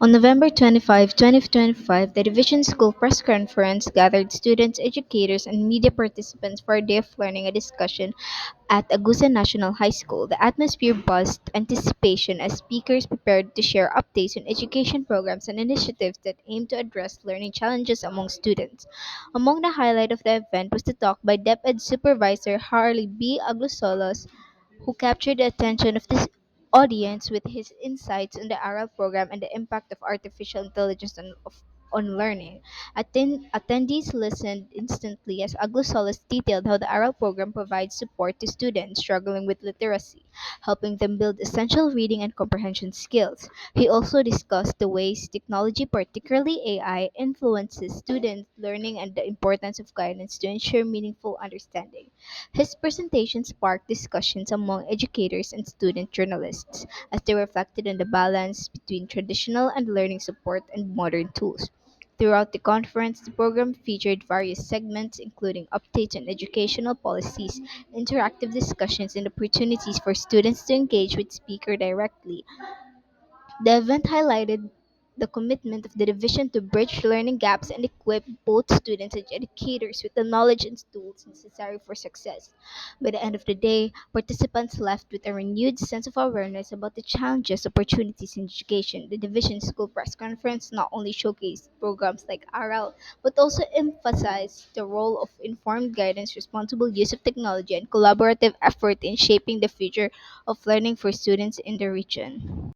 On November 25, 2025, the Division School press conference gathered students, educators, and media participants for a day of learning and discussion at Agusan National High School. The atmosphere buzzed anticipation as speakers prepared to share updates on education programs and initiatives that aim to address learning challenges among students. Among the highlight of the event was the talk by DepEd Supervisor Harley B. Aglusolos, who captured the attention of the audience with his insights on the ARAL program and the impact of artificial intelligence on learning. Attendees listened instantly as Aglosolas detailed how the ARAL program provides support to students struggling with literacy, helping them build essential reading and comprehension skills. He also discussed the ways technology, particularly AI, influences student learning and the importance of guidance to ensure meaningful understanding. His presentation sparked discussions among educators and student journalists as they reflected on the balance between traditional and learning support and modern tools. Throughout the conference, the program featured various segments, including updates on educational policies, interactive discussions, and opportunities for students to engage with speaker directly. The event highlighted the commitment of the division to bridge learning gaps and equip both students and educators with the knowledge and tools necessary for success. By the end of the day, participants left with a renewed sense of awareness about the challenges, opportunities in education. The division school press conference not only showcased programs like RL, but also emphasized the role of informed guidance, responsible use of technology, and collaborative effort in shaping the future of learning for students in the region.